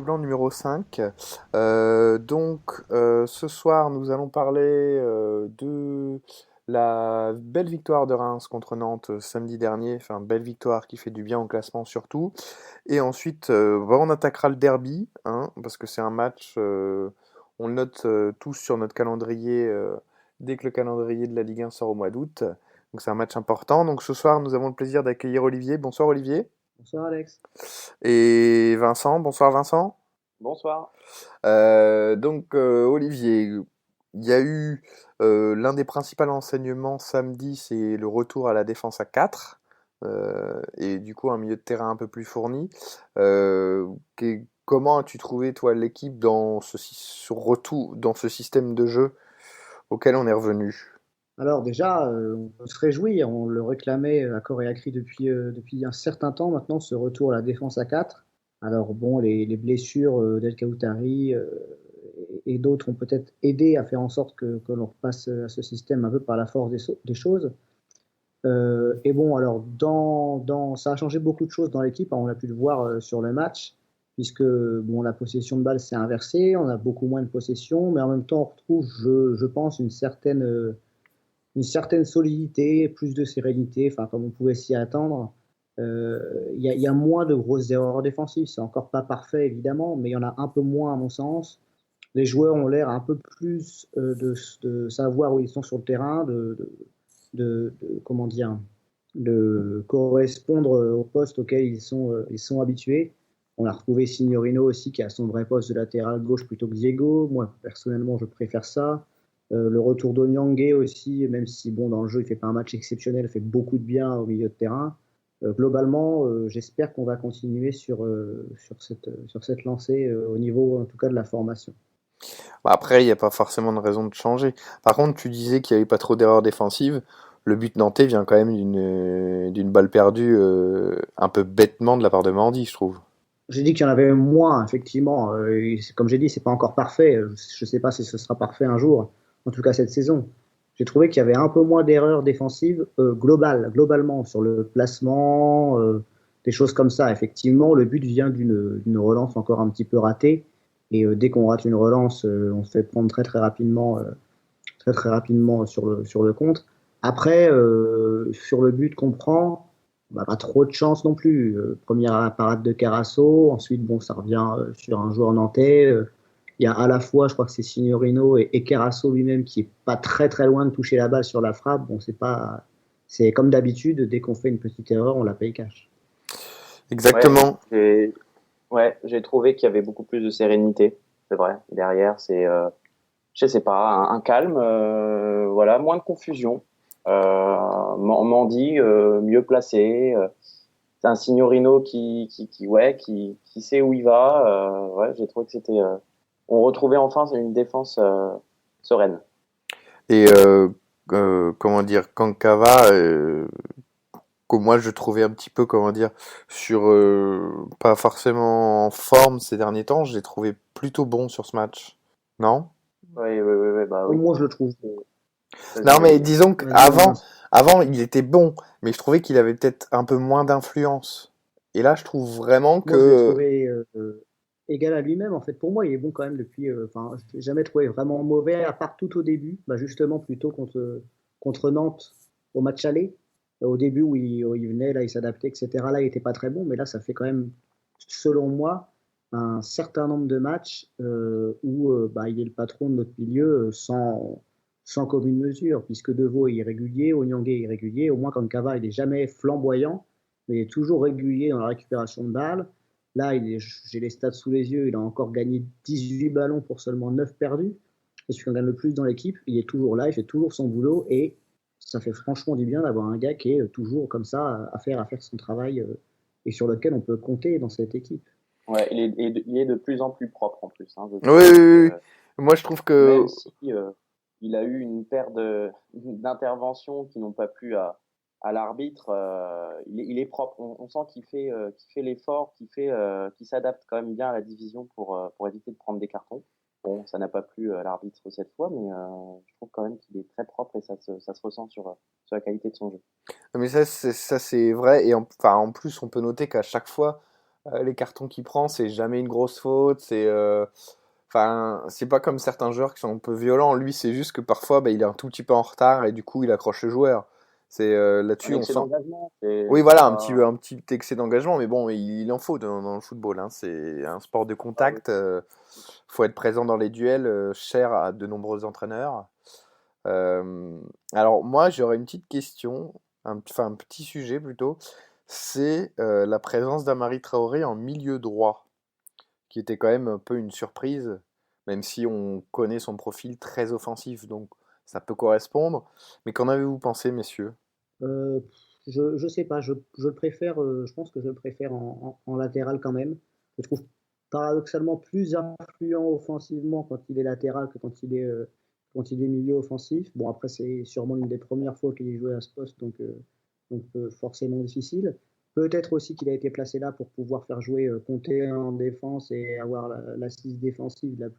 Blanc numéro 5. Ce soir, nous allons parler de la belle victoire de Reims contre Nantes samedi dernier. Enfin, belle victoire qui fait du bien au classement surtout. Et ensuite, on attaquera le derby, hein, parce que c'est un match, on le note tous sur notre calendrier dès que le calendrier de la Ligue 1 sort au mois d'août. Donc c'est un match important. Donc ce soir, nous avons le plaisir d'accueillir Olivier. Bonsoir Olivier. Bonsoir Alex. Et Vincent. Bonsoir Vincent. Bonsoir. Olivier, il y a eu l'un des principaux enseignements samedi, c'est le retour à la défense à 4 et du coup un milieu de terrain un peu plus fourni. Comment as-tu trouvé toi l'équipe dans ce retour, dans ce système de jeu auquel on est revenu? Alors déjà, on se réjouit, on le réclamait à corps et à cri depuis un certain temps maintenant, ce retour à la défense à 4. Alors bon, les blessures d'El Khaoutari et d'autres ont peut-être aidé à faire en sorte que l'on repasse à ce système un peu par la force des choses. Et bon, alors ça a changé beaucoup de choses dans l'équipe, hein, on a pu le voir sur le match, puisque bon, la possession de balle s'est inversée, on a beaucoup moins de possession, mais en même temps on retrouve, je pense, une certaine solidité, plus de sérénité, enfin, comme on pouvait s'y attendre. Il y a moins de grosses erreurs défensives. C'est encore pas parfait, évidemment, mais il y en a un peu moins, à mon sens. Les joueurs ont l'air un peu plus de savoir où ils sont sur le terrain, comment dire, de correspondre au poste auquel ils sont habitués. On a retrouvé Signorino aussi, qui a son vrai poste de latéral gauche plutôt que Diego. Moi, personnellement, je préfère ça. Le retour d'Onyangé aussi, même si bon, dans le jeu, il fait pas un match exceptionnel, fait beaucoup de bien au milieu de terrain. Globalement, j'espère qu'on va continuer sur cette lancée au niveau, en tout cas, de la formation. Bah, après, il n'y a pas forcément de raison de changer. Par contre, tu disais qu'il n'y avait pas trop d'erreurs défensives. Le but nantais vient quand même d'une balle perdue un peu bêtement de la part de Mandy, je trouve. J'ai dit qu'il y en avait moins, effectivement. Comme j'ai dit, c'est pas encore parfait. Je ne sais pas si ce sera parfait un jour, en tout cas cette saison. J'ai trouvé qu'il y avait un peu moins d'erreurs défensives globalement, sur le placement, des choses comme ça. Effectivement, le but vient d'une relance encore un petit peu ratée. Et dès qu'on rate une relance, on se fait prendre très très rapidement sur le compte. Après, sur le but qu'on prend, bah, pas trop de chance non plus. Première parade de Carasso, ensuite bon, ça revient sur un joueur nantais. Il y a à la fois, je crois que c'est Signorino et Carasso lui-même qui est pas très très loin de toucher la balle sur la frappe. Bon, c'est comme d'habitude, dès qu'on fait une petite erreur, on la paye cash. Ouais, Exactement. j'ai trouvé qu'il y avait beaucoup plus de sérénité. C'est vrai. Derrière, je sais pas, un calme, voilà, moins de confusion. Mandy, mieux placé. C'est un Signorino qui sait où il va. Ouais, j'ai trouvé que on retrouvait enfin une défense sereine. Et comment dire, Kankava, que moi je trouvais un petit peu, comment dire, sur pas forcément en forme ces derniers temps, je l'ai trouvé plutôt bon sur ce match. Non? Oui, oui, oui, oui, bah Au oui. moins, je le trouve. Non, Vas-y, mais vas-y. disons Vas-y, vas-y, Vincent. avant il était bon, mais je trouvais qu'il avait peut-être un peu moins d'influence. Et là, je trouve vraiment Moi, je l'ai que trouvé égal à lui-même. En fait, pour moi, il est bon quand même depuis. Enfin, je l'ai jamais trouvé vraiment mauvais, à part tout au début, bah, justement plutôt contre Nantes au match aller. Au début où il venait, là, il s'adaptait, etc. Là, il était pas très bon, mais là, ça fait quand même, selon moi, un certain nombre de matchs où bah, il est le patron de notre milieu sans commune mesure, puisque Deveau est irrégulier, Onyangé est irrégulier. Au moins, Kankava, il est jamais flamboyant, mais il est toujours régulier dans la récupération de balles. Là, j'ai les stats sous les yeux. Il a encore gagné 18 ballons pour seulement 9 perdus. Et celui qui en gagne le plus dans l'équipe, il est toujours là, il fait toujours son boulot. Et ça fait franchement du bien d'avoir un gars qui est toujours comme ça à faire son travail et sur lequel on peut compter dans cette équipe. Ouais, il est de plus en plus propre en plus, hein, je oui, oui, trouve. oui, oui. Moi, je trouve que Même si il a eu une paire d'interventions qui n'ont pas plu à l'arbitre, il est propre. On sent qu'il fait l'effort, qu'il s'adapte quand même bien à la division pour éviter de prendre des cartons. Bon, ça n'a pas plu à l'arbitre cette fois, mais je trouve quand même qu'il est très propre et ça se ressent sur la qualité de son jeu. mais ça c'est vrai et enfin en plus on peut noter qu'à chaque fois Les cartons qu'il prend, c'est jamais une grosse faute. Enfin, c'est pas comme certains joueurs qui sont un peu violents. Lui, c'est juste que parfois, bah, il est un tout petit peu en retard et du coup, il accroche le joueur. Un Là-dessus, on excès sent. d'engagement, Oui, c'est voilà, pas. un petit excès d'engagement, mais bon, il en faut dans le football, hein. C'est un sport de Ah oui. contact. Faut être présent dans les duels, cher à de nombreux entraîneurs. Euh, alors moi, j'aurais une petite question, enfin un petit sujet plutôt. C'est la présence d'Amari Traoré en milieu droit, qui était quand même un peu une surprise, même si on connaît son profil très offensif, donc ça peut correspondre. Mais qu'en avez-vous pensé, messieurs? Euh, je sais pas, je le préfère, je pense que je le préfère en latéral quand même. Je trouve paradoxalement plus influent offensivement quand il est latéral que quand il est milieu offensif. Bon, après, c'est sûrement l'une des premières fois qu'il est joué à ce poste, donc forcément difficile. Peut-être aussi qu'il a été placé là pour pouvoir faire jouer Conté en défense et avoir l'assise défensive la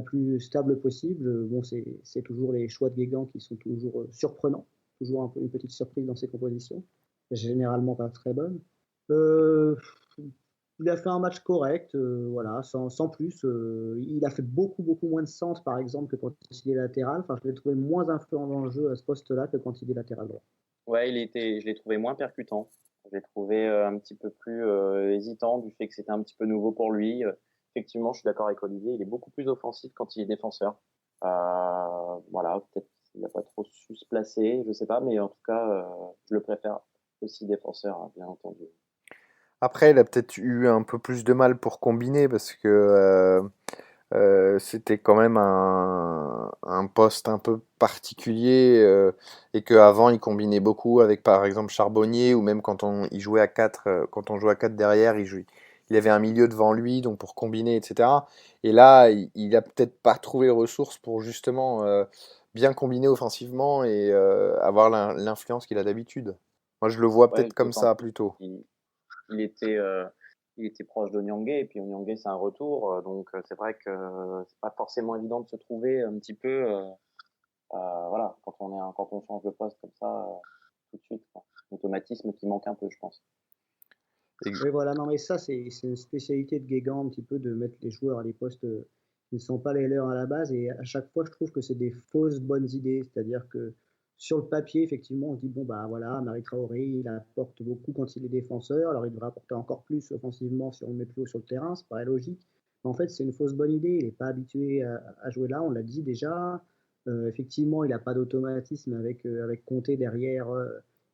plus stable possible. Bon, c'est toujours les choix de Guégan qui sont toujours surprenants, toujours un peu une petite surprise dans ses compositions, généralement pas très bonne. Euh, il a fait un match correct, voilà, sans plus. Il a fait beaucoup moins de centres, par exemple, que quand il est latéral. Enfin, je l'ai trouvé moins influent dans le jeu à ce poste-là que quand il est latéral droit. Ouais, je l'ai trouvé moins percutant. Je l'ai trouvé un petit peu plus hésitant du fait que c'était un petit peu nouveau pour lui. Effectivement, je suis d'accord avec Olivier, il est beaucoup plus offensif quand il est défenseur. Voilà, peut-être qu'il n'a pas trop su se placer, je sais pas, mais en tout cas, je le préfère aussi défenseur, hein, bien entendu. Après, il a peut-être eu un peu plus de mal pour combiner parce que c'était quand même un poste un peu particulier et qu'avant il combinait beaucoup avec par exemple Charbonnier ou même il jouait à 4 quand on jouait à 4 derrière, il avait un milieu devant lui donc pour combiner etc. Et là il a peut-être pas trouvé les ressources pour justement bien combiner offensivement et avoir l'influence qu'il a d'habitude. Moi je le vois Ouais, peut-être comme d'autant ça plus plutôt. il était, il était proche d'Onyangé, et puis Onyangé, c'est un retour, donc c'est vrai que c'est pas forcément évident de se trouver un petit peu, voilà, quand on change de poste comme ça, tout de suite, quoi. Automatisme qui manque un peu, je pense. Et- Oui, voilà, non, mais ça, c'est une spécialité de Guégan, un petit peu, de mettre les joueurs à des postes qui ne sont pas les leurs à la base. Et à chaque fois, je trouve que c'est des fausses bonnes idées. C'est-à-dire que sur le papier, effectivement, on se dit, bon, bah voilà, Marie Traoré, il apporte beaucoup quand il est défenseur. Alors, il devrait apporter encore plus offensivement si on le met plus haut sur le terrain. Ça paraît logique. Mais en fait, c'est une fausse bonne idée. Il n'est pas habitué à jouer là, on l'a dit déjà. Effectivement, il n'a pas d'automatisme avec Conté derrière.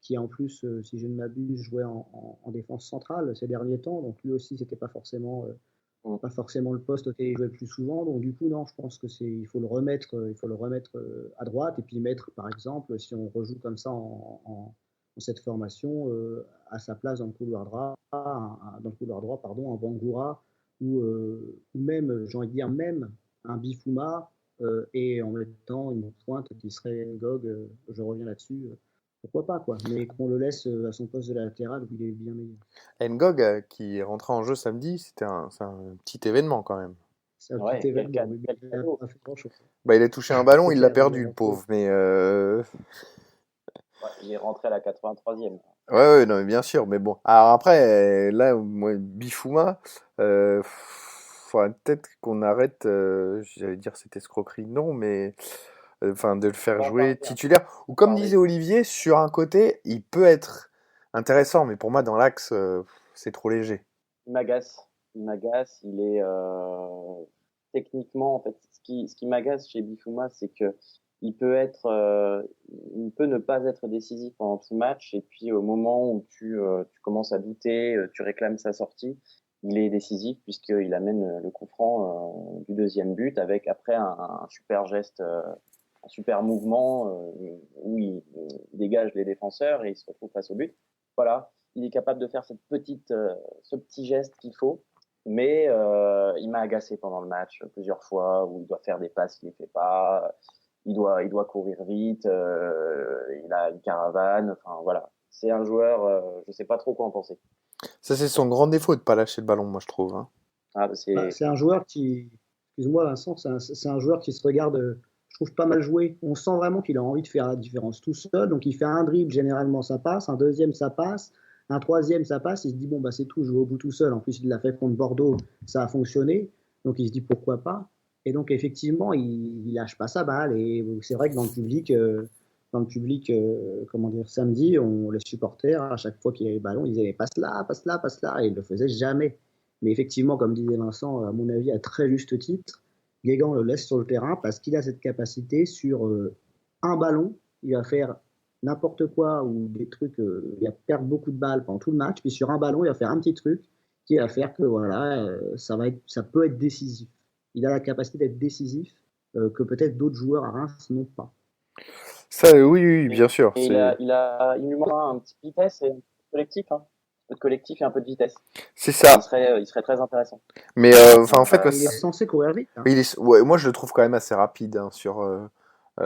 Qui en plus, si je ne m'abuse, jouait en défense centrale ces derniers temps. Donc lui aussi, c'était Mm. pas forcément le poste auquel il jouait le plus souvent. Donc du coup, non, je pense que il faut le remettre à droite et puis mettre, par exemple, si on rejoue comme ça en cette formation, à sa place dans le couloir droit, pardon, en Bangoura ou même, j'ai envie de dire même un Bifouma et en mettant une pointe qui serait Ngog. Je reviens là-dessus. Pourquoi pas, quoi. Mais qu'on le laisse à son poste de latéral où il est bien meilleur. Ngog qui est rentré en jeu samedi, c'est un petit événement quand même. C'est un petit Ouais, événement, mais quel il n'a cadeau. pas fait grand-chose. Bah, il a touché un ballon, C'est il l'a clair, il perdu, est le rentré. pauvre. Mais Ouais, il est rentré à la 83e. ouais, ouais, non, mais bien sûr. Mais bon. Alors après, là, moi, Bifouma, faudrait peut-être qu'on arrête. J'allais dire cette escroquerie, non, mais enfin de le faire Bon, enfin, jouer titulaire. Ou comme parler. disait Olivier, sur un côté, il peut être intéressant, mais pour moi, dans l'axe, c'est trop léger. Il m'agace. Il m'agace. Il est techniquement, en fait, ce qui m'agace chez Bifouma, c'est que il peut ne pas être décisif pendant tout le match, et puis au moment où tu commences à douter, tu réclames sa sortie, il est décisif puisqu'il amène le coup franc du deuxième but avec après un super geste, un super mouvement où il dégage les défenseurs et il se retrouve face au but. Voilà, il est capable de faire ce petit geste qu'il faut. Mais il m'a agacé pendant le match plusieurs fois où il doit faire des passes qu'il ne fait pas, il doit courir vite, il a une caravane, enfin voilà. C'est un joueur, je ne sais pas trop quoi en penser. Ça, c'est son grand défaut de pas lâcher le ballon, moi, je trouve, hein. Ah, Bah, c'est c'est un joueur qui, excuse-moi Vincent, c'est un joueur qui se regarde, je trouve pas mal joué. On sent vraiment qu'il a envie de faire la différence tout seul. Donc il fait un dribble, généralement ça passe, un deuxième ça passe. Un troisième, ça passe, il se dit, bon, bah, c'est tout, je vais au bout tout seul. En plus, il l'a fait contre Bordeaux, ça a fonctionné. Donc, il se dit, pourquoi pas. Et donc, effectivement, il lâche pas sa balle. Et c'est vrai que comment dire, samedi, les supporters, à chaque fois qu'il y avait le ballon, ils disaient, passe là, passe là, passe là. Et ils ne le faisaient jamais. Mais effectivement, comme disait Vincent, à mon avis, à très juste titre, Guégan le laisse sur le terrain parce qu'il a cette capacité sur un ballon, il va faire n'importe quoi ou des trucs, il va perdre beaucoup de balles pendant tout le match, puis sur un ballon, il va faire un petit truc qui va faire que voilà, ça peut être décisif. Il a la capacité d'être décisif que peut-être d'autres joueurs à Reims n'ont pas. Ça, oui, oui, bien sûr. Et il lui manque un petit vitesse et un peu de collectif, hein. Un peu de collectif et un peu de vitesse. C'est ça. Il serait très intéressant. Mais enfin, en fait, Il est censé courir vite. Hein. ouais, moi je le trouve quand même assez rapide hein, sur.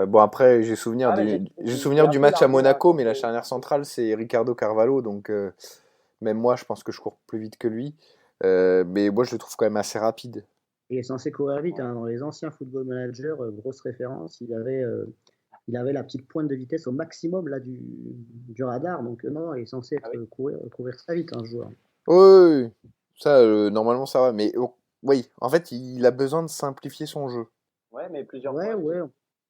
Bon après, Ah, mais j'ai j'ai souvenir un du peu match à largué là, Monaco, mais la charnière centrale c'est Ricardo Carvalho, donc même moi je pense que je cours plus vite que lui. Mais moi je le trouve quand même assez rapide. Il est censé courir vite. Hein. Dans les anciens football managers, grosse référence, il avait la petite pointe de vitesse au maximum là, du radar. Donc, non, il est censé Ah être, oui. courir très vite, un joueur. Oui, oui, oui. Ça normalement ça va, mais oui, en fait il a besoin de simplifier son jeu. Ouais, mais plusieurs Ouais, fois, ouais.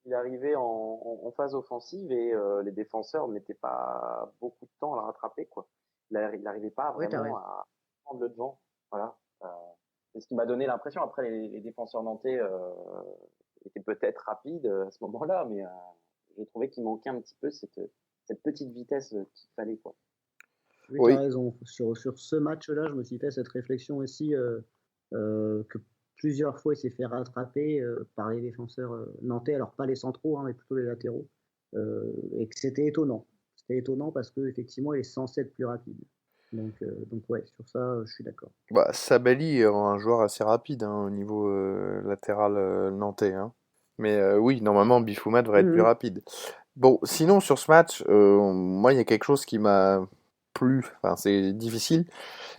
il arrivait en phase offensive et les défenseurs ne mettaient pas beaucoup de temps à le rattraper, quoi. Il n'arrivait pas Ouais, t'as vraiment raison. à prendre le devant. Voilà. Euh, c'est ce qui m'a donné l'impression. Après, les défenseurs nantais étaient peut-être rapides à ce moment-là, mais j'ai trouvé qu'il manquait un petit peu cette petite vitesse qu'il fallait, quoi. Oui, tu as Oui, raison. Sur ce match-là, je me suis fait cette réflexion aussi que plusieurs fois il s'est fait rattraper par les défenseurs nantais, alors pas les centraux, hein, mais plutôt les latéraux, et que c'était étonnant. C'était étonnant parce qu'effectivement, il est censé être plus rapide. Donc ouais, sur ça, je suis d'accord. bah Sabali est un joueur assez rapide hein, au niveau latéral nantais. Hein. Mais oui, normalement Bifouma devrait être plus Mhm. rapide. Bon, sinon sur ce match, moi il y a quelque chose qui m'a plu, enfin c'est difficile,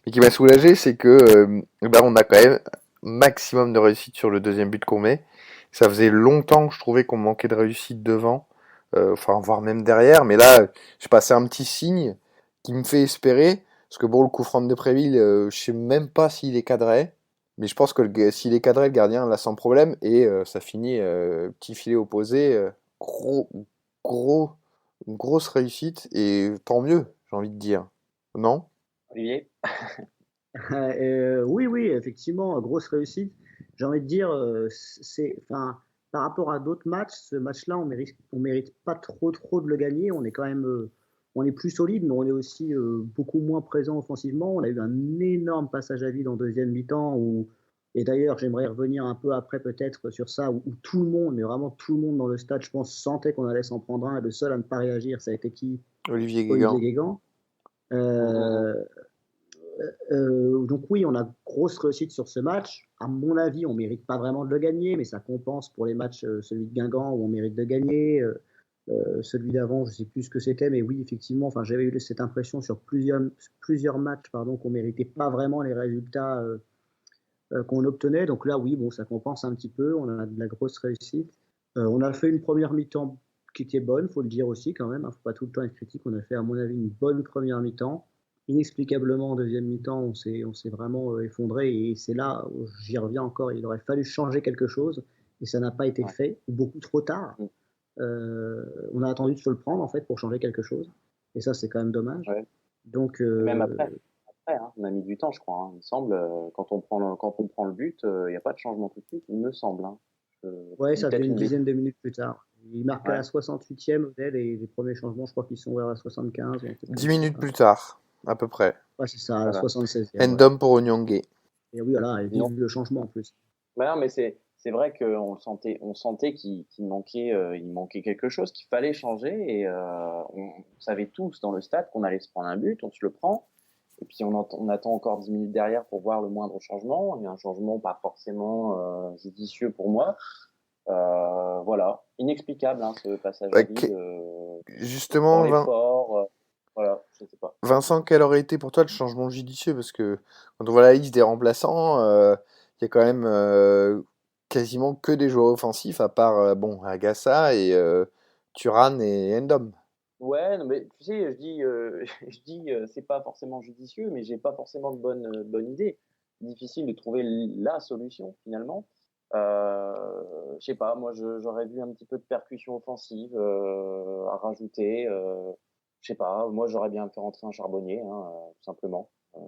mais qui m'a soulagé, c'est que bah, on a quand même maximum de réussite sur le deuxième but qu'on met. Ça faisait longtemps que je trouvais qu'on manquait de réussite devant, enfin voire même derrière, mais là j'ai passé un petit signe qui me fait espérer, parce que bon le coup franc de Depréville, je sais même pas s'il est cadré, mais je pense que s'il est cadré, le gardien l'a sans problème, et ça finit petit filet opposé, gros, gros, grosse réussite, et tant mieux, j'ai envie de dire. Non? Olivier? Oui, oui, effectivement, grosse réussite. J'ai envie de dire, enfin, par rapport à d'autres matchs, ce match-là, on mérite pas trop de le gagner. On est quand même, on est plus solide, mais on est aussi beaucoup moins présent offensivement. On a eu un énorme passage à vide en deuxième mi-temps et d'ailleurs, j'aimerais revenir un peu après peut-être sur ça, où tout le monde, mais vraiment tout le monde dans le stade, je pense, sentait qu'on allait s'en prendre un. Et le seul à ne pas réagir, ça a été qui? Olivier Olivier Guégan. Guégan. Hum, hum, hum. Euh, donc oui, on a grosse réussite sur ce match. À mon avis, on mérite pas vraiment de le gagner, mais ça compense pour les matchs, celui de Guingamp où on mérite de gagner. Celui d'avant, je sais plus ce que c'était, mais oui, effectivement, enfin, j'avais eu cette impression sur plusieurs matchs, pardon, qu'on méritait pas vraiment les résultats qu'on obtenait. Donc là, oui, bon, ça compense un petit peu. On a de la grosse réussite. On a fait une première mi-temps qui était bonne, faut le dire aussi quand même. Hein, faut pas tout le temps être critique. On a fait, à mon avis, une bonne première mi-temps. Inexplicablement, en deuxième mi-temps, on s'est vraiment effondré. Et c'est là, j'y reviens encore, il aurait fallu changer quelque chose. Et ça n'a pas été Ouais. fait, beaucoup trop tard. Hum. On a attendu de se le prendre, en fait, pour changer quelque chose. Et ça, c'est quand même dommage. Ouais. Donc, Et même après hein, on a mis du temps, je crois. Hein. Il me semble, quand on prend le but, il n'y a pas de changement tout de suite, il me semble. Hein. Je, ouais, dis ça faisait peut-être une une bêtise. dizaine de minutes plus tard. Il marque à la Ouais. 68e, Odell, et les premiers changements, je crois qu'ils sont vers la 75 ou un truc Dix comme ça. minutes plus tard, à peu près. Ouais, c'est ça, à la Voilà. 76e, ouais. Endom pour Onyangé. Et oui, voilà, et Sinon, vive le changement en plus. bah non, mais c'est vrai on sentait qu'il manquait il manquait quelque chose, qu'il fallait changer et on savait tous dans le stade qu'on allait se prendre un but, on se le prend et puis on attend encore 10 minutes derrière pour voir le moindre changement. Il y a un changement pas forcément judicieux pour moi. Voilà, inexplicable hein, ce passage à Ouais, vide dans justement, l'effort. Voilà, je sais pas. Vincent, quel aurait été pour toi le changement judicieux? Parce que quand on voit la liste des remplaçants, il y a quand même quasiment que des joueurs offensifs, à part bon, Agassa et Thuram et Endom. Ouais, non, mais tu sais, je dis, je dis, c'est pas forcément judicieux, mais j'ai pas forcément de bonne idée. Difficile de trouver la solution finalement. Je sais pas, moi j'aurais vu un petit peu de percussion offensive à rajouter. Je sais pas, moi j'aurais bien fait rentrer un charbonnier, hein, tout simplement. Je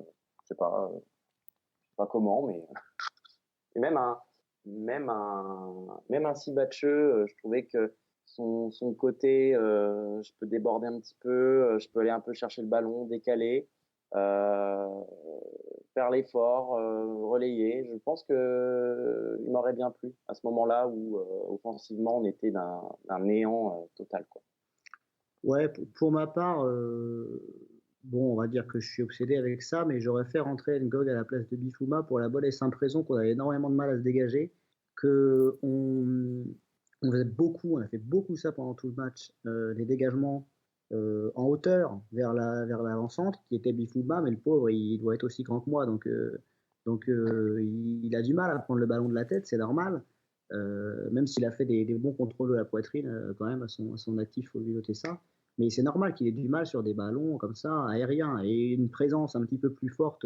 sais pas, je sais pas comment, mais et même un Sibatcheux, je trouvais que son côté, je peux déborder un petit peu, je peux aller un peu chercher le ballon, décaler, euh, faire l'effort, relayer. Je pense que il m'aurait bien plu à ce moment-là où offensivement on était d'un néant total, quoi. Ouais, pour ma part, bon, on va dire que je suis obsédé avec ça, mais j'aurais fait rentrer Ngog à la place de Bifouma pour la bonne et simple raison qu'on avait énormément de mal à se dégager, que on faisait beaucoup, on a fait beaucoup ça pendant tout le match, des dégagements en hauteur vers l'avant-centre, qui était Bifouma, mais le pauvre, il doit être aussi grand que moi, donc il a du mal à prendre le ballon de la tête, c'est normal. Même s'il a fait des bons contrôles de la poitrine, quand même, à son actif, il faut lui noter ça. Mais c'est normal qu'il ait du mal sur des ballons comme ça, aériens, et une présence un petit peu plus forte,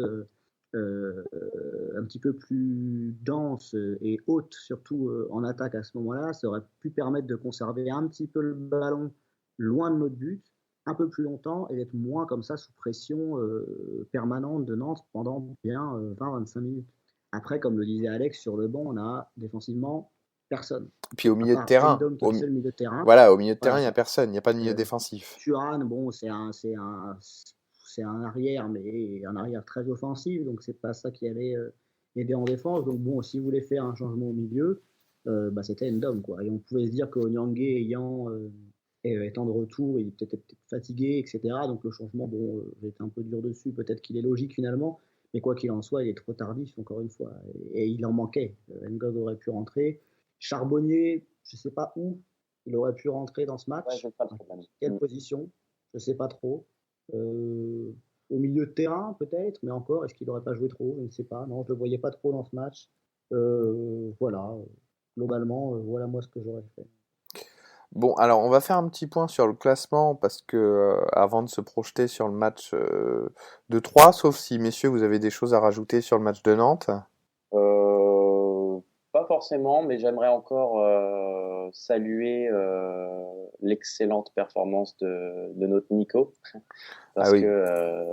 un petit peu plus dense et haute, surtout en attaque à ce moment-là, ça aurait pu permettre de conserver un petit peu le ballon loin de notre but, un peu plus longtemps, et d'être moins comme ça sous pression permanente de Nantes pendant bien 20-25 minutes. Après, comme le disait Alex, sur le banc, on a défensivement personne. Puis au À milieu de part terrain, Endom qui est le seul milieu de terrain. voilà, au milieu de terrain, Voilà, il n'y a personne, il n'y a pas de milieu euh, défensif. Thuram, bon, c'est un arrière, mais un arrière très offensif, donc c'est pas ça qui allait aider en défense. Donc bon, si vous voulez faire un changement au milieu, bah, c'était Endom, quoi. Et on pouvait se dire qu'Onyangé étant de retour, il était peut-être fatigué, etc. Donc le changement, bon, j'étais un peu dur dessus. Peut-être qu'il est logique finalement, mais quoi qu'il en soit, il est trop tardif, encore une fois. Et il en manquait. Ngog aurait pu rentrer. Charbonnier, je sais pas où il aurait pu rentrer dans ce Ouais, match. c'est ça le problème. Quelle position? Je ne sais pas trop. Euh, Au milieu de terrain, peut-être, mais encore, est-ce qu'il n'aurait pas joué trop? Je ne sais pas. Non, je ne le voyais pas trop dans ce match. Voilà, globalement, voilà moi ce que j'aurais fait. Bon, alors on va faire un petit point sur le classement parce que avant de se projeter sur le match de 3, sauf si messieurs vous avez des choses à rajouter sur le match de Nantes. Euh, Pas forcément, mais j'aimerais encore saluer l'excellente performance de notre Nico, Ah parce que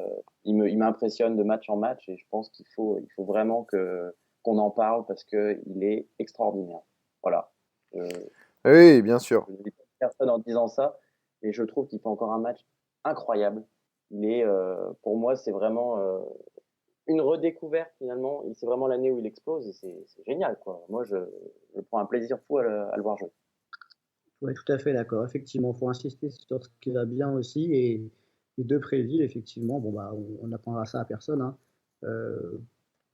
oui, il m'impressionne de match en match et je pense il faut vraiment qu'on en parle parce que il est extraordinaire. Voilà. Euh, oui, bien sûr. je ne dis pas personne en disant ça, et je trouve qu'il fait encore un match incroyable. Il est, pour moi, c'est vraiment une redécouverte finalement. Et c'est vraiment l'année où il explose et c'est génial, quoi. Moi, je prends un plaisir fou à le voir jouer. Oui, tout à fait d'accord. Effectivement, il faut insister sur ce qui va bien aussi. Et de Préville, effectivement, bon, bah, on n'apprendra ça à personne, hein. Euh,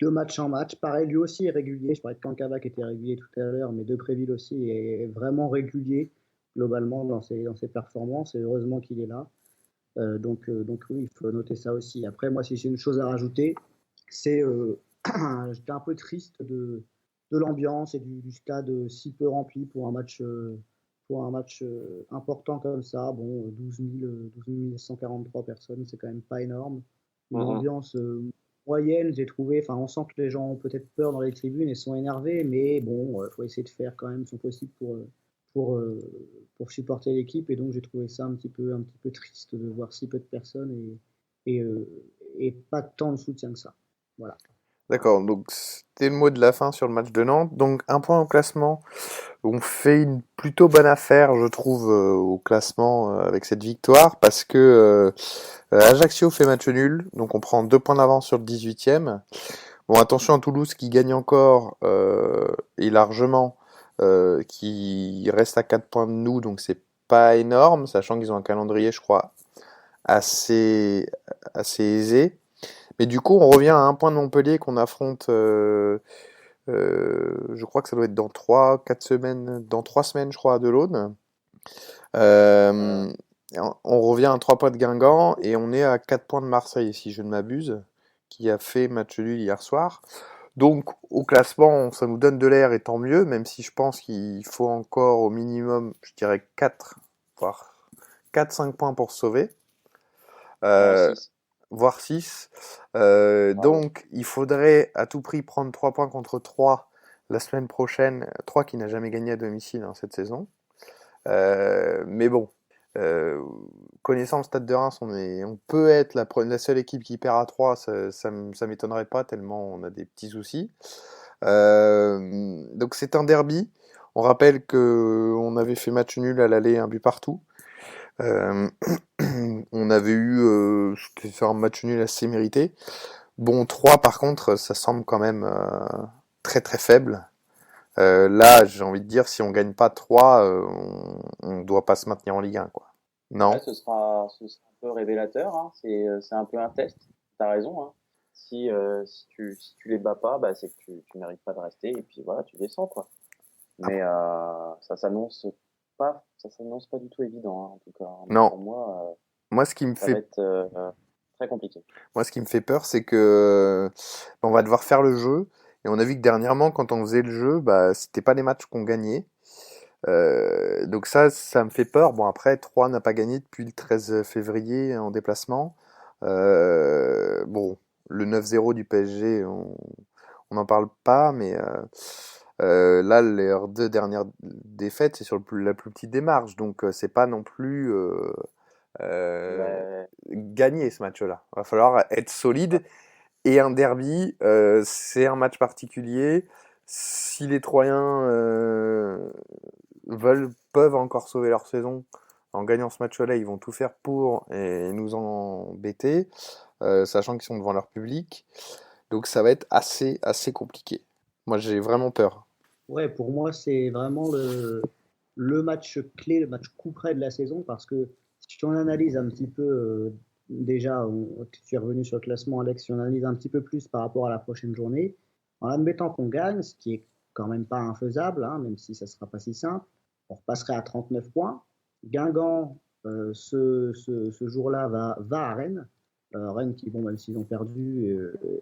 de match en match. Pareil, lui aussi est régulier. Je parlais de Kankava qui était régulier tout à l'heure, mais Depréville aussi est vraiment régulier globalement dans ses performances. Et heureusement qu'il est là. Donc oui, il faut noter ça aussi. Après, moi, si j'ai une chose à rajouter, c'est j'étais un peu triste de l'ambiance et du stade si peu rempli pour un match important comme ça. Bon, 12 143 personnes, c'est quand même pas énorme. Une Mhm. ambiance moyenne, j'ai trouvé. Enfin, on sent que les gens ont peut-être peur dans les tribunes et sont énervés, mais bon, il faut essayer de faire quand même son possible pour, euh, pour supporter l'équipe. Et donc, j'ai trouvé ça un petit peu triste de voir si peu de personnes et, euh, et pas tant de soutien que ça. Voilà. D'accord, donc c'était le mot de la fin sur le match de Nantes. Donc un point au classement. On fait une plutôt bonne affaire, je trouve, au classement avec cette victoire parce que Ajaccio fait match nul, donc on prend 2 points d'avance sur le 18e. Bon, attention à Toulouse qui gagne encore et largement, qui reste à 4 points de nous, donc c'est pas énorme, sachant qu'ils ont un calendrier, je crois, assez, assez aisé. Mais du coup, on revient à un point de Montpellier qu'on affronte, je crois que ça doit être dans 3 4 semaines, dans 3 semaines, je crois, à Delaune. Euh, Euh, on revient à 3 points de Guingamp et on est à 4 points de Marseille, si je ne m'abuse, qui a fait match nul hier soir. Donc, au classement, ça nous donne de l'air et tant mieux, même si je pense qu'il faut encore au minimum, je dirais 4, voire 4-5 points pour se sauver, euh, 6. voire 6. Bravo. Donc, il faudrait à tout prix prendre 3 points contre 3 la semaine prochaine. 3 qui n'a jamais gagné à domicile cette saison. Mais bon, euh, connaissant le Stade de Reims, on peut être la seule équipe qui perd à 3, ça m'étonnerait pas tellement on a des petits soucis. Donc c'est un derby. On rappelle que on avait fait match nul à l'aller, un but partout. Euh, on avait eu c'est un match nul assez mérité. Bon, 3 par contre, ça semble quand même très très faible. Là, j'ai envie de dire, si on gagne pas 3, on doit pas se maintenir en Ligue 1, quoi. Ouais, Non? ce sera un peu révélateur, hein. C'est un peu un test. T'as raison, hein. Si tu les bats pas, bah, c'est que tu mérites pas de rester et puis voilà, tu descends, quoi. Mais ça s'annonce pas du tout évident, hein, en tout cas. Non. Pour moi, Moi, ce qui me ça va fait, être très compliqué. moi, ce qui me fait peur, c'est que on va devoir faire le jeu. Et on a vu que dernièrement, quand on faisait le jeu, bah, c'était pas les matchs qu'on gagnait. Donc ça me fait peur. Bon, après, 3 n'a pas gagné depuis le 13 février en déplacement. Bon, le 9-0 du PSG, on n'en parle pas, mais là, leurs 2 dernières défaites, c'est sur la plus petite des marges. Donc, c'est pas non plus euh, Ben, gagner ce match-là. Va falloir être solide. Et un derby, c'est un match particulier. Si les Troyens peuvent encore sauver leur saison en gagnant ce match-là, ils vont tout faire pour et nous embêter, sachant qu'ils sont devant leur public. Donc ça va être assez compliqué. Moi, j'ai vraiment peur. Ouais, pour moi, c'est vraiment le match clé, le match coup près de la saison, parce que si on analyse un petit peu, déjà, tu es revenu sur le classement, Alex, si on analyse un petit peu plus par rapport à la prochaine journée, en admettant qu'on gagne, ce qui est quand même pas infaisable, hein, même si ça sera pas si simple, on repasserait à 39 points. Guingamp, ce jour-là, va à Rennes. Rennes qui, bon, même s'ils ont perdu,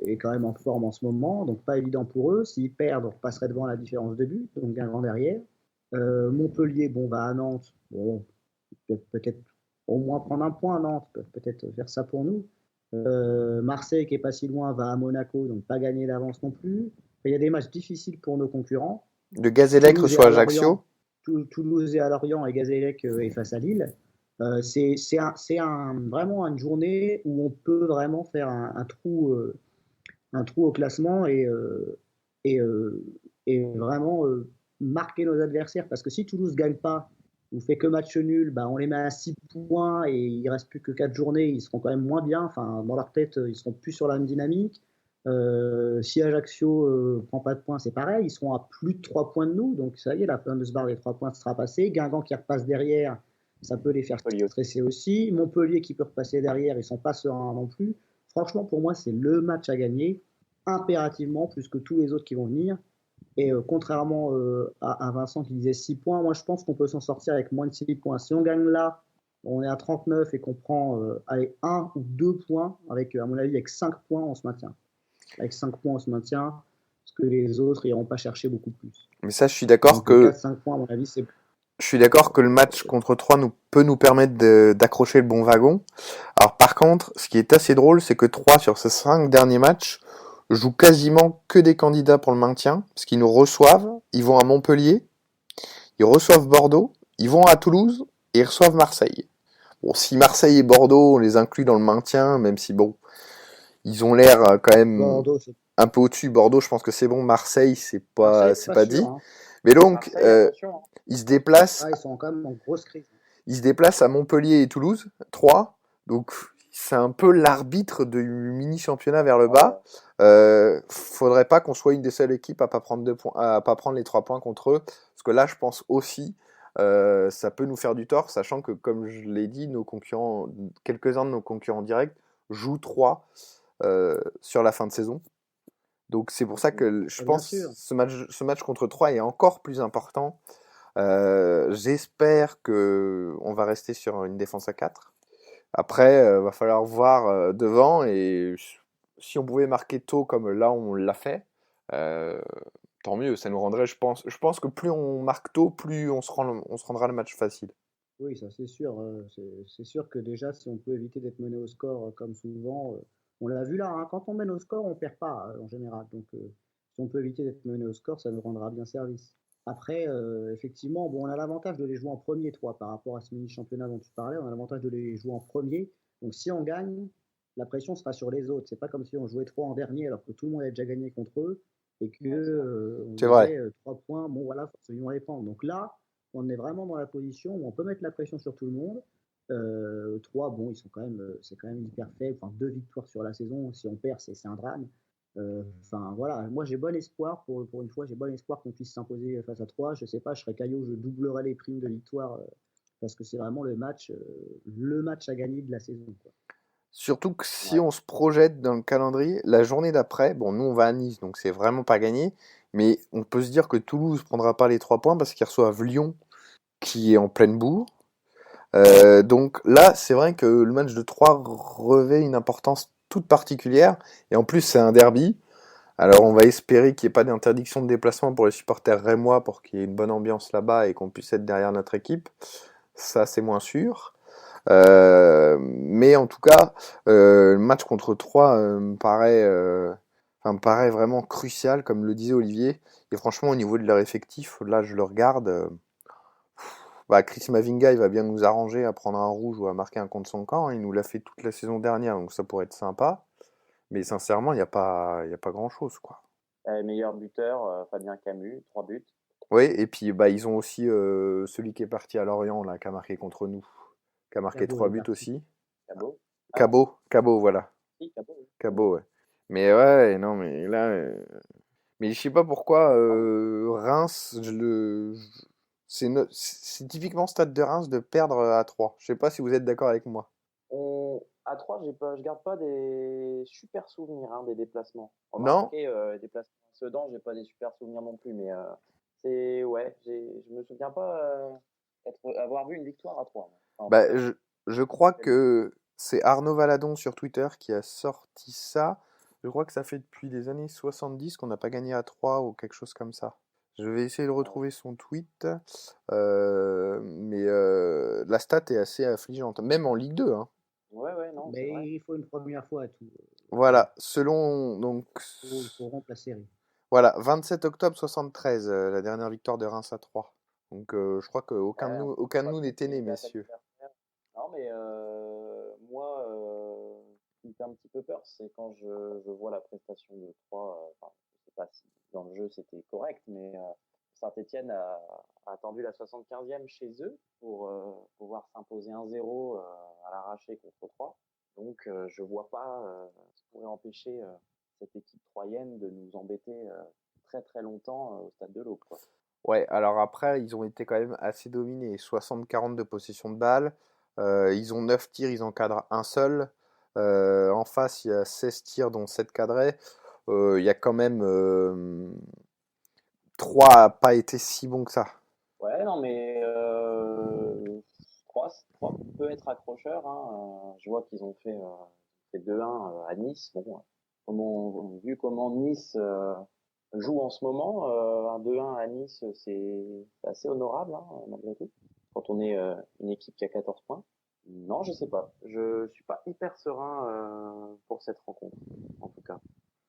est quand même en forme en ce moment, donc pas évident pour eux. S'ils perdent, on repasserait devant la différence de but, donc un grand derrière. Montpellier, bon, va à Nantes. Bon, ils peuvent peut-être au moins prendre un point à Nantes, ils peuvent peut-être faire ça pour nous. Marseille, qui est pas si loin, va à Monaco, donc pas gagner d'avance non plus. Il y a des matchs difficiles pour nos concurrents. Le Gazélec Toulouse est reçoit à Ajaccio. Lorient, Toulouse est à Lorient et Gazélec est face à Lille. Vraiment une journée où on peut vraiment faire un trou au classement et, euh, et vraiment marquer nos adversaires. Parce que si Toulouse ne gagne pas ou fait que match nul, bah, on les met à 6 points et il ne reste plus que 4 journées, ils seront quand même moins bien. Enfin, dans leur tête, ils ne seront plus sur la même dynamique. Si Ajaccio prend pas de points, c'est pareil, ils seront à plus de 3 points de nous. Donc ça y est, la fameuse barre des 3 points sera passée. Guingamp qui repasse derrière, ça peut les faire Montpellier aussi. stresser aussi. Montpellier qui peut repasser derrière, ils ne sont pas sereins non plus. Franchement, pour moi, c'est le match à gagner, impérativement, plus que tous les autres qui vont venir. Et contrairement à Vincent qui disait 6 points, moi je pense qu'on peut s'en sortir avec moins de 6 points. Si on gagne là, on est à 39 et qu'on prend allez, 1 ou 2 points, avec, à mon avis, avec 5 points, on se maintient. Avec 5 points, on se maintient, parce que les autres n'iront pas chercher beaucoup plus. Mais ça, Donc 4-5 points, à mon avis, c'est. je suis d'accord que le match contre 3 peut nous permettre d'accrocher le bon wagon. Alors par contre, ce qui est assez drôle, c'est que 3 sur ces 5 derniers matchs jouent quasiment que des candidats pour le maintien, parce qu'ils nous reçoivent, ils vont à Montpellier, ils reçoivent Bordeaux, ils vont à Toulouse et ils reçoivent Marseille. Bon, si Marseille et Bordeaux, on les inclut dans le maintien, même si bon, ils ont l'air quand même Bordeaux, c'est. un peu au-dessus. Bordeaux, je pense que c'est bon. Marseille, Marseille, c'est pas pas sûr. dit. Hein. Mais donc, Marseille, attention, hein. ils se déplacent, Ah, ils sont quand même en grosse crise. ils se déplacent à Montpellier et Toulouse, 3. Donc, c'est un peu l'arbitre du mini-championnat vers le Ouais, bas. Faudrait pas qu'on soit une des seules équipes à pas prendre 2 points, à pas prendre les 3 points contre eux. Parce que là, je pense aussi, ça peut nous faire du tort, sachant que, comme je l'ai dit, nos concurrents, quelques-uns de nos concurrents directs jouent 3 sur la fin de saison. Donc c'est pour ça que je Bien pense sûr. ce match contre 3 est encore plus important. J'espère que on va rester sur une défense à 4. Après, va falloir voir devant et si on pouvait marquer tôt comme là on l'a fait, euh, tant mieux. Ça nous rendrait, je pense que plus on marque tôt, plus on se rendra le match facile. Oui, ça c'est sûr. C'est sûr que déjà, si on peut éviter d'être mené au score comme souvent, on l'a vu là, hein, quand on mène au score, on perd pas en général. Donc, si on peut éviter d'être mené au score, ça nous rendra bien service. Après, effectivement, bon, on a l'avantage de les jouer en premier, toi, par rapport à ce mini-championnat dont tu parlais. On a l'avantage de les jouer en premier. Donc, si on gagne, la pression sera sur les autres. C'est pas comme si on jouait trois en dernier alors que tout le monde a déjà gagné contre eux et que Ouais, c'est vrai. on C'est disait vrai. 3 points. Bon, voilà, faut absolument les prendre. Donc là, on est vraiment dans la position où on peut mettre la pression sur tout le monde. 3, bon, ils sont quand même, c'est quand même hyper faible. Enfin, 2 victoires sur la saison, si on perd, c'est un drame. Enfin, voilà, moi j'ai bon espoir, pour une fois, j'ai bon espoir qu'on puisse s'imposer face à 3. Je sais pas, je serais Caillot, je doublerai les primes de victoire parce que c'est vraiment le match à gagner de la saison, quoi. Surtout que si Ouais. on se projette dans le calendrier, la journée d'après, bon, nous on va à Nice, donc c'est vraiment pas gagné, mais on peut se dire que Toulouse prendra pas les 3 points parce qu'ils reçoivent Lyon qui est en pleine bourre. Donc là, c'est vrai que le match de 3 revêt une importance toute particulière, et en plus c'est un derby. Alors on va espérer qu'il n'y ait pas d'interdiction de déplacement pour les supporters rémois pour qu'il y ait une bonne ambiance là-bas et qu'on puisse être derrière notre équipe. Ça, c'est moins sûr. Mais en tout cas, le match contre Troyes me paraît vraiment crucial, comme le disait Olivier. Et franchement, au niveau de leur effectif, là, je le regarde. Bah, Chris Mavinga, il va bien nous arranger à prendre un rouge ou à marquer un contre son camp. Il nous l'a fait toute la saison dernière, donc ça pourrait être sympa. Mais sincèrement, il y a pas grand-chose, quoi. Meilleur buteur, Fabien Camus, 3 buts. Oui, et puis bah, ils ont aussi celui qui est parti à Lorient, là, qui a marqué contre nous, qui a marqué Cabot 3 est buts parti. aussi. Cabot. Ah non, Cabot, voilà. si, Cabot, oui. Cabot, ouais. Mais ouais, non, mais là, mais je sais pas pourquoi Pardon. Reims, c'est typiquement Stade de Reims de perdre à 3. Je sais pas si vous êtes d'accord avec moi. À 3, je garde pas des super souvenirs hein, des déplacements. Non? Remarquez, les déplacements à Sedan, j'ai pas des super souvenirs non plus, mais ouais, je me souviens pas avoir vu une victoire à 3. Enfin, en tout Bah, cas, je crois c'est bon. que c'est Arnaud Valadon sur Twitter qui a sorti ça. Je crois que ça fait depuis les années 70 qu'on n'a pas gagné à 3 ou quelque chose comme ça. Je vais essayer de Ouais, retrouver son tweet. Mais la stat est assez affligeante. Même en Ligue 2, hein. ouais, ouais, non, c'est vrai. Mais il faut une première fois à tout. Voilà, selon donc Il faut rompre la série. voilà, 27 octobre 73, la dernière victoire de Reims à 3. Donc je crois qu'aucun de Ouais, nous, on aucun de voit nous que n'était c'était né, une date messieurs. anniversaire. Non, mais moi, ce qui me fait un petit peu peur, c'est quand je vois la prestation de 3. Enfin, je sais pas si dans le jeu c'était correct, mais Saint-Etienne a attendu la 75e chez eux pour pouvoir s'imposer 1-0 à l'arraché contre 3. Donc je vois pas ce qui pourrait empêcher cette équipe troyenne de nous embêter très très longtemps au stade de l'Aube, quoi. Ouais, alors après, ils ont été quand même assez dominés. 60-40 de possession de balle. Ils ont 9 tirs, ils encadrent un seul. En face, il y a 16 tirs, dont 7 cadrés. Il y a quand même 3 a pas été si bon que ça. Ouais, non, mais 3 peut être accrocheur. Hein. Je vois qu'ils ont fait 2-1 à Nice. Bon, vu comment Nice joue en ce moment, un 2-1 à Nice, c'est assez honorable, hein, malgré tout, quand on est une équipe qui a 14 points. Non, je sais pas. Je suis pas hyper serein pour cette rencontre, en tout cas.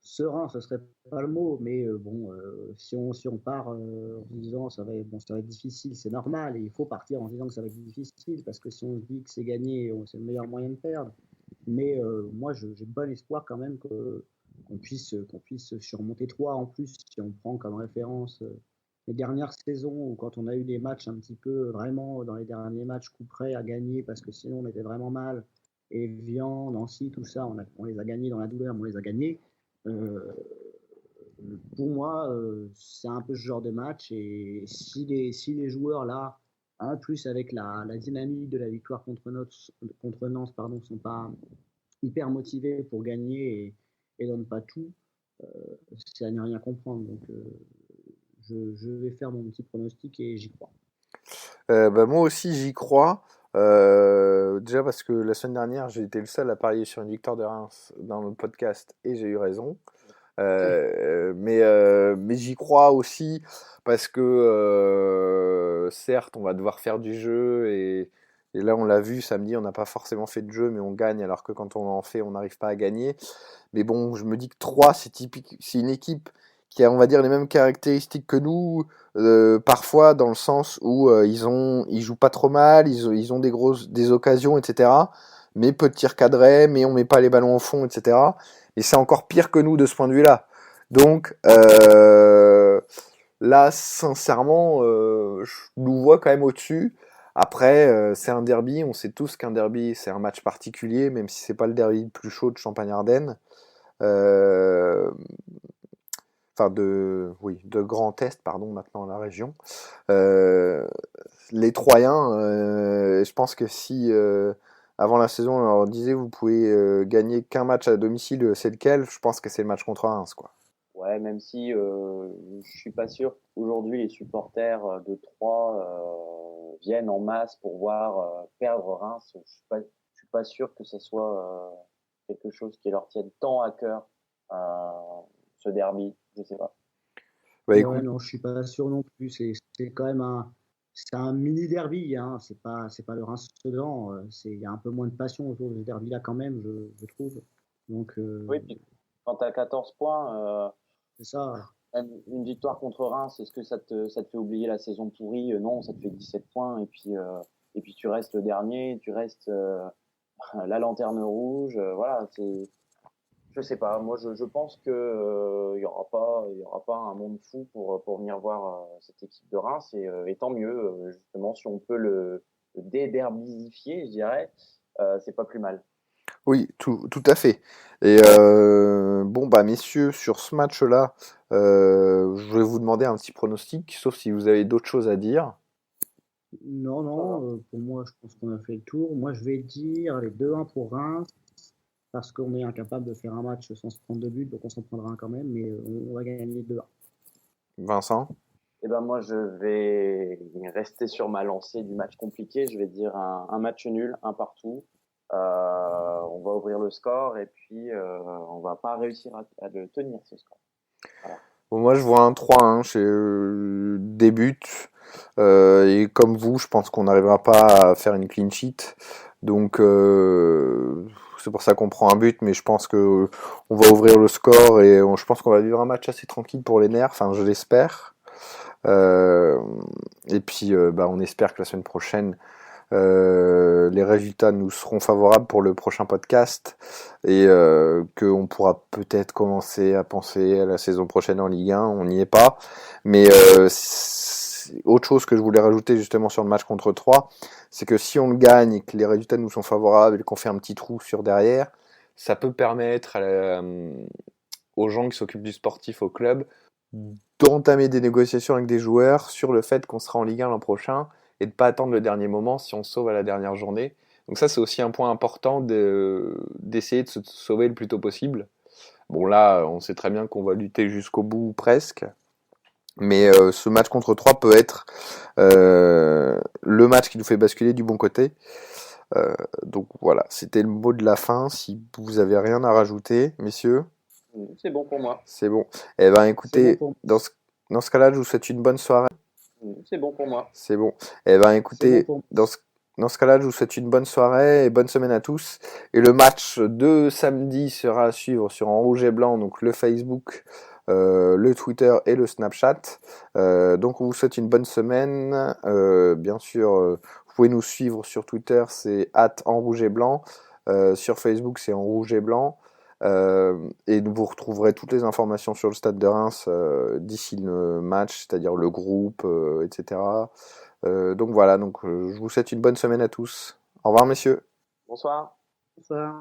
Serein, ce serait pas le mot, mais bon, si on part en se disant ça va être difficile, c'est normal, et il faut partir en se disant que ça va être difficile, parce que si on se dit que c'est gagné, c'est le meilleur moyen de perdre. Mais moi, j'ai bon espoir quand même qu'on puisse surmonter 3 en plus, si on prend comme référence les dernières saisons, où quand on a eu des matchs un petit peu vraiment dans les derniers matchs coup près à gagner, parce que sinon on était vraiment mal, et Evian, Nancy, tout ça, on les a gagnés dans la douleur, mais on les a gagnés. Euh, pour moi, c'est un peu ce genre de match. Et si les joueurs là, en plus avec la dynamique de la victoire contre Nantes, pardon, sont pas hyper motivés pour gagner et donnent pas tout, euh, c'est à ne rien comprendre. Donc, je vais faire mon petit pronostic et j'y crois. Bah, moi aussi, j'y crois. Déjà parce que la semaine dernière, j'ai été le seul à parier sur une victoire de Reims dans le podcast et j'ai eu raison. Mais j'y crois aussi parce que certes, on va devoir faire du jeu Et là, on l'a vu samedi, on n'a pas forcément fait de jeu, mais on gagne, alors que quand on en fait, on n'arrive pas à gagner. Mais bon, je me dis que 3, c'est typique, c'est une équipe qui a, on va dire, les mêmes caractéristiques que nous, parfois dans le sens où ils jouent pas trop mal, ils ont des occasions, etc. Mais peu de tirs cadrés, mais on met pas les ballons au fond, etc. Et c'est encore pire que nous de ce point de vue-là. Donc là, sincèrement, je nous vois quand même au-dessus. Après, c'est un derby, on sait tous qu'un derby, c'est un match particulier, même si c'est pas le derby le plus chaud de Champagne-Ardenne. Euh, enfin oui, de Grand Est, pardon, maintenant la région. Euh, les Troyens, je pense que si avant la saison on leur disait vous pouvez gagner qu'un match à domicile, c'est lequel? Je pense que c'est le match contre Reims, quoi. Ouais, même si je suis pas sûr qu'aujourd'hui les supporters de Troyes viennent en masse pour voir perdre Reims. Je suis pas sûr que ce soit quelque chose qui leur tienne tant à cœur, euh, ce derby. Je sais pas. Bah Ouais, écoute, non, je suis pas sûr non plus. C'est quand même c'est un mini derby, hein. C'est pas le Reims-Sedan. Il y a un peu moins de passion autour de ce derby-là quand même, je trouve. Donc, Oui, puis quand tu as 14 points, c'est ça. une victoire contre Reims, est-ce que ça te fait oublier la saison pourrie? Non, ça te fait 17 points et puis tu restes le dernier, tu restes la lanterne rouge. Voilà, je sais pas. Moi, je pense que il y aura pas un monde fou pour venir voir cette équipe de Reims et tant mieux. Justement, si on peut le déderbifier, je dirais, c'est pas plus mal. oui, tout à fait. Et bon, bah messieurs, sur ce match-là, je vais vous demander un petit pronostic, sauf si vous avez d'autres choses à dire. Non, Ça va. non, pour moi, je pense qu'on a fait le tour. Moi, je vais dire les 2-1 pour Reims, parce qu'on est incapable de faire un match sans se prendre de but, donc on s'en prendra un quand même, mais on va gagner 2-1. Vincent? Eh ben moi, je vais rester sur ma lancée du match compliqué. Je vais dire un match nul, un partout. On va ouvrir le score et puis on va pas réussir à le tenir ce score. Voilà. Bon, moi, je vois un 3-1 chez des buts. Et comme vous, je pense qu'on n'arrivera pas à faire une clean sheet. Donc, c'est pour ça qu'on prend un but, mais je pense que on va ouvrir le score et je pense qu'on va vivre un match assez tranquille pour les nerfs. Enfin, je l'espère. Euh, et puis, bah, on espère que la semaine prochaine, les résultats nous seront favorables pour le prochain podcast et qu'on pourra peut-être commencer à penser à la saison prochaine en Ligue 1. On n'y est pas. Mais autre chose que je voulais rajouter justement sur le match contre Troyes, c'est que si on le gagne et que les résultats nous sont favorables et qu'on fait un petit trou sur derrière, ça peut permettre aux gens qui s'occupent du sportif au club d'entamer des négociations avec des joueurs sur le fait qu'on sera en Ligue 1 l'an prochain et de pas attendre le dernier moment si on se sauve à la dernière journée. Donc ça, c'est aussi un point important d'essayer de se sauver le plus tôt possible. Bon là, on sait très bien qu'on va lutter jusqu'au bout presque, mais ce match contre 3 peut être le match qui nous fait basculer du bon côté. Donc voilà, c'était le mot de la fin. Si vous avez rien à rajouter, messieurs, C'est bon pour moi. c'est bon. Eh ben C'est bon écoutez, pour, dans ce cas-là, je vous souhaite une bonne soirée. C'est bon pour moi. C'est bon. Eh ben c'est bon écoutez, pour dans ce cas-là, je vous souhaite une bonne soirée et bonne semaine à tous. Et le match de samedi sera à suivre sur En Rouge et Blanc, donc le Facebook, le Twitter et le Snapchat. Donc on vous souhaite une bonne semaine. Bien sûr, vous pouvez nous suivre sur Twitter, c'est @En Rouge et Blanc. Sur Facebook, c'est En Rouge et Blanc. Et vous retrouverez toutes les informations sur le Stade de Reims d'ici le match, c'est-à-dire le groupe, etc. Donc voilà, donc je vous souhaite une bonne semaine à tous. Au revoir messieurs. Bonsoir. ça.